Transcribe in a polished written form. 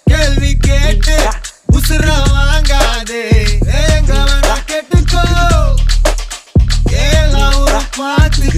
கேள்வி கேட்டு உசுர வாங்காதே எங்க வேணா கேட்டுக்கோ ஏலா ஒரு பாத்து